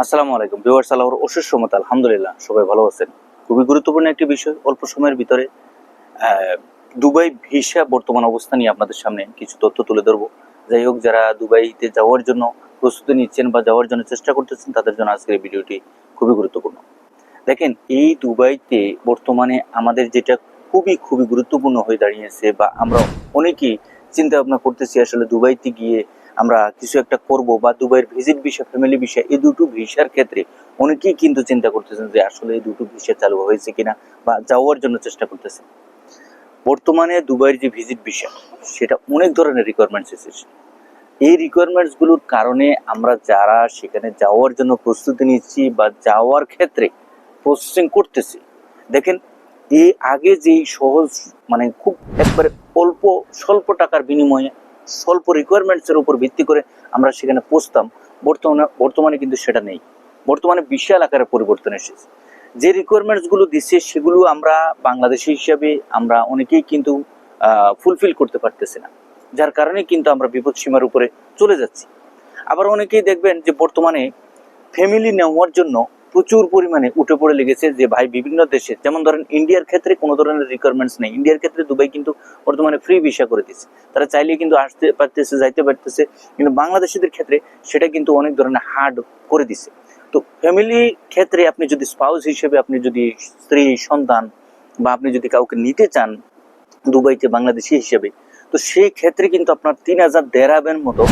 আসসালামু আলাইকুম ভিউয়ার্স, আল্লাহর অশেষ রহমতে আলহামদুলিল্লাহ সবাই ভালো আছেন। খুবই গুরুত্বপূর্ণ একটি বিষয়, অল্প সময়ের ভিতরে দুবাই ভিসা বর্তমান অবস্থা নিয়ে আপনাদের সামনে কিছু তথ্য তুলে ধরবো। যাই হোক, যারা দুবাইতে যাওয়ার জন্য প্রস্তুতি নিচ্ছেন বা যাওয়ার জন্য চেষ্টা করতেছেন তাদের জন্য আজকের এই ভিডিওটি খুবই গুরুত্বপূর্ণ। দেখেন, এই দুবাইতে বর্তমানে আমাদের যেটা খুবই খুবই গুরুত্বপূর্ণ হয়ে দাঁড়িয়েছে বা আমরা অনেকেই চিন্তা ভাবনা করতেছি আসলে দুবাইতে গিয়ে আমরা কিছু একটা করব বা দুবাইয়ের ভিজিট ভিসা, ফ্যামিলি ভিসা, এই দুটো ভিসার ক্ষেত্রে অনেকেই কিন্তু চিন্তা করতেছেন যে আসলে এই দুটো ভিসা চালু হয়েছে কিনা বা যাওয়ার জন্য চেষ্টা করতেছেন। বর্তমানে দুবাইয়ের যে ভিজিট ভিসা, সেটা অনেক ধরনের রিকোয়ারমেন্টস এসেছে। এই রিকোয়ারমেন্টসগুলোর কারণে আমরা যারা সেখানে যাওয়ার জন্য প্রস্তুতি নিচ্ছি বা যাওয়ার ক্ষেত্রে প্রসেসিং করতেছি, দেখেন এই আগে যেই সহজ মানে খুব একবারে অল্প স্বল্প টাকার বিনিময়ে স্বল্প রিকোয়ারমেন্টসের উপর ভিত্তি করে আমরা সেখানে পৌঁছতাম, বর্তমানে কিন্তু সেটা নেই। বর্তমানে বিশাল আকারে পরিবর্তন এসেছে। যে রিকোয়ারমেন্টসগুলো দিচ্ছে সেগুলো আমরা বাংলাদেশি হিসাবে আমরা অনেকেই কিন্তু ফুলফিল করতে পারতেছি না, যার কারণে কিন্তু আমরা বিপদ সীমার উপরে চলে যাচ্ছি। আবার অনেকেই দেখবেন যে বর্তমানে ফ্যামিলি নেওয়ার জন্য প্রচুর পরিমাণে উঠে পড়ে লেগেছে যে ভাই বিভিন্ন দেশে, যেমন ধরেন ইন্ডিয়ার ক্ষেত্রে কোনো ধরনের রিকোয়ারমেন্টস নেই। ইন্ডিয়ার ক্ষেত্রে দুবাই কিন্তু বর্তমানে ফ্রি ভিসা করে দিচ্ছে, তারা চাইলে কিন্তু আসতে পারতেছে, যাইতে পারতেছে। কিন্তু বাংলাদেশিদের ক্ষেত্রে সেটা কিন্তু অনেক ধরনের হার্ড করে দিচ্ছে। তো ফ্যামিলি ক্ষেত্রে আপনি যদি স্পাউস হিসেবে, আপনি যদি স্ত্রী সন্তান বা আপনি যদি কাউকে নিতে চান দুবাইতে বাংলাদেশি হিসেবে, তো সেই ক্ষেত্রে কিন্তু আপনার 3,000 দেড়হামের মতো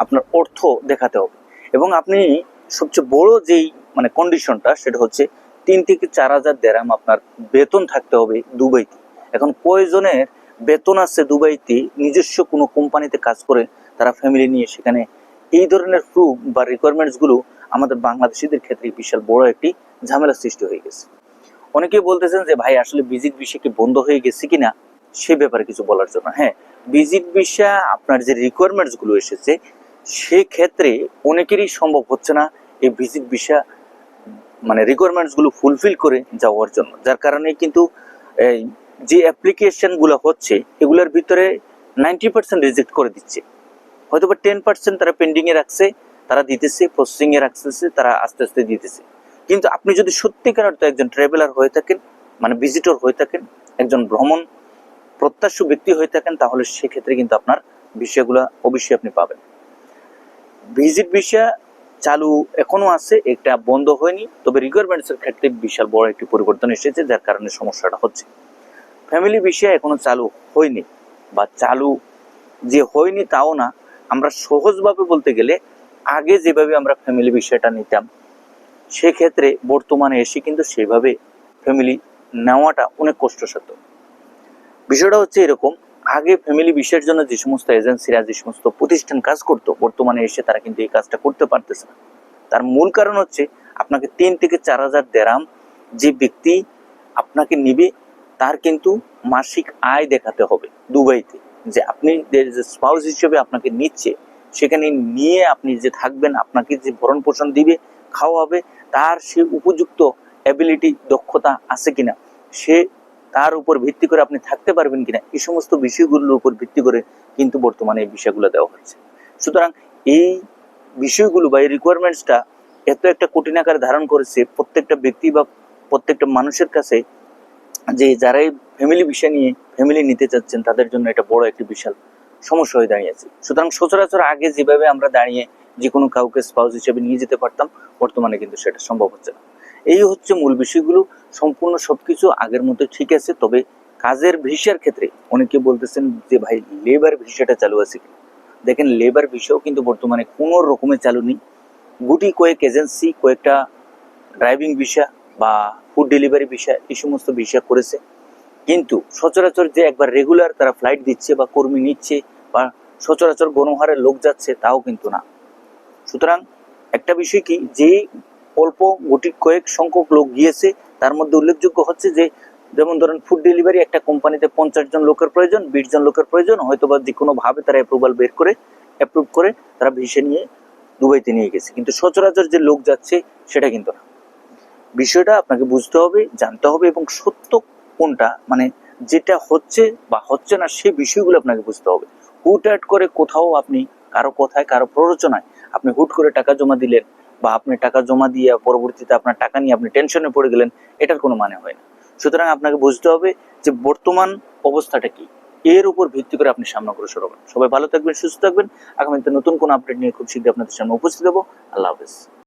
আপনার অর্থ দেখাতে হবে। এবং আপনি সবচেয়ে বড় যেই মানে কন্ডিশনটা, সেটা হচ্ছে 3 থেকে 4,000 দেড়হাম আপনার বেতন থাকতে হবে দুবাইতে। এখন কয়জনের বেতন আছে দুবাইতে, নিজস্ব কোনো কোম্পানিতে কাজ করে তারা ফ্যামিলি নিয়ে সেখানে? এই ধরনের প্রুফ বা রিকোয়ারমেন্টসগুলো আমাদের বাংলাদেশিদের ক্ষেত্রে বিশাল বড় একটি ঝামেলার সৃষ্টি হয়ে গেছে। অনেকেই বলতেছেন যে ভাই আসলে ভিজিট ভিসা কি বন্ধ হয়ে গেছে কিনা সে ব্যাপারে কিছু বলার জন্য। হ্যাঁ, ভিজিট ভিসা আপনার যে রিকোয়ারমেন্টস গুলো এসেছে সেক্ষেত্রে অনেকেরই সম্ভব হচ্ছে না এই ভিজিট ভিসা মানে রিকোয়ারমেন্টস গুলো ফুলফিল করে যাওয়ার জন্য, যার কারণে কিন্তু এই যে অ্যাপ্লিকেশন গুলো হচ্ছে এগুলোর ভিতরে 90% রিজেক্ট করে দিচ্ছে। হয়তো বা 10% তারা পেন্ডিং এ রাখছে, তারা দিতেছে, প্রসেসিং এ রাখতেছে, তারা আস্তে আস্তে দিতেছে। কিন্তু আপনি যদি সত্যিকার অর্থে একজন ট্রাভেলার হয়ে থাকেন, মানে ভিজিটর হয়ে থাকেন, একজন ভ্রমণ প্রত্যাশী ব্যক্তি হয়ে থাকেন, তাহলে সেক্ষেত্রে কিন্তু আপনার ভিসাগুলো অবশ্যই আপনি পাবেন। ভিজিট ভিসা চালু এখনো আছে, এটা বন্ধ হয়নি, তবে রিকোয়ারমেন্টস এর ক্ষেত্রে বিশাল বড় একটি পরিবর্তন এসেছে, যার কারণে সমস্যাটা হচ্ছে। ফ্যামিলি ভিসা এখনো চালু হয়নি, বা চালু যে হয়নি তাও না, আমরা সহজভাবে বলতে গেলে আগে যেভাবে আমরা ফ্যামিলি ভিসাটা নিতাম সেক্ষেত্রে বর্তমানে এসে কিন্তু সেভাবে ফ্যামিলি নেওয়াটা অনেক কষ্টসাধ্য। বিষয়টা হচ্ছে এরকম, আগে ফ্যামিলি ভিসার জন্য যে সমস্ত এজেন্সিরা, যে সমস্ত প্রতিষ্ঠান কাজ করতো, বর্তমানে এসে তারা কিন্তু এই কাজটা করতে পারতেছে না। তার মূল কারণ হচ্ছে আপনাকে 3 থেকে 4,000 দেড়হাম যে ব্যক্তি আপনাকে নিবে তার কিন্তু মাসিক আয় দেখাতে হবে দুবাইতে, যে আপনি যে স্পাউস হিসেবে আপনাকে নিচ্ছে, সেখানে নিয়ে আপনি যে থাকবেন, আপনাকে যে ভরণ পোষণ দিবে, খাওয়াবে, তার সে উপযুক্ত অ্যাবিলিটি, দক্ষতা আছে কিনা, সে তার উপর ভিত্তি করে আপনি থাকতে পারবেন কিনা, এই সমস্ত বিষয়গুলোর উপর ভিত্তি করে কিন্তু বর্তমানে এই বিষয়গুলো দেওয়া হচ্ছে। সুতরাং এই বিষয়গুলো বা এই রিকোয়ারমেন্টসটা এত একটা কঠিন আকার ধারণ করেছে প্রত্যেকটা ব্যক্তি বা প্রত্যেকটা মানুষের কাছে, যে যারাই ফ্যামিলি ভিসা নিয়ে ফ্যামিলি নিতে চাচ্ছেন তাদের জন্য এটা বড় একটি বিশাল সমস্যা হয়ে দাঁড়িয়েছে। সুতরাং সচরাচর আগে যেভাবে আমরা দাঁড়িয়ে যে কোনো কাউকে স্পাউস হিসেবে নিয়ে যেতে পারতাম, বর্তমানে কিন্তু সেটা সম্ভব হচ্ছে না। এই হচ্ছে মূল বিষয়গুলো। সম্পূর্ণ সবকিছু আগের মতো ঠিক আছে, তবে কাজের ভিসার ক্ষেত্রে অনেকে বলতেছেন যে ভাই লেবার ভিসাটা চালু আছে কিনা। দেখেন, লেবার ভিসাও কিন্তু বর্তমানে কোনো রকমের চালু নেই। গুটি কয়েক এজেন্সি কয়েকটা ড্রাইভিং ভিসা বা ফুড ডেলিভারি ভিসা, এই সমস্ত ভিসা করেছে, কিন্তু সচরাচর যে একবার রেগুলার তারা ফ্লাইট দিচ্ছে বা কর্মী নিচ্ছে বা সচরাচর গণহারে লোক যাচ্ছে তাও কিন্তু না। সুতরাং একটা বিষয় কি, যে অল্প গুটি কয়েক সংখ্যক লোক গিয়েছে তার মধ্যে উল্লেখযোগ্য হচ্ছে যে, যেমন ধরেন ফুড ডেলিভারি একটা কোম্পানিতে 50 জন লোকের প্রয়োজন, 20 জন লোকের প্রয়োজন, হয়তো বা যে কোনো ভাবে তারা অ্যাপ্রুভ করে তারা ভিসা নিয়ে দুবাইতে নিয়ে গেছে, কিন্তু সচরাচর যে লোক যাচ্ছে সেটা কিন্তু না। বিষয়টা আপনাকে বুঝতে হবে, জানতে হবে, এবং সত্য কোনটা, মানে যেটা হচ্ছে বা হচ্ছে না সেই বিষয়গুলো আপনাকে বুঝতে হবে। হুটহাট করে কোথাও আপনি কারো কথায়, কারো প্ররোচনায় আপনি হুট করে টাকা জমা দিলেন বা আপনি টাকা জমা দিয়ে পরবর্তীতে আপনার টাকা নিয়ে আপনি টেনশনে পড়ে গেলেন, এটার কোনো মানে হয় না। সুতরাং আপনাকে বুঝতে হবে যে বর্তমান অবস্থাটা কি, এর উপর ভিত্তি করে আপনি সামনে অগ্রসর হবেন। সবাই ভালো থাকবেন, সুস্থ থাকবেন। আগামীতে নতুন কোনো আপডেট নিয়ে খুব শীঘ্রই আপনাদের সামনে উপস্থিত হবো। আল্লাহ হাফেজ।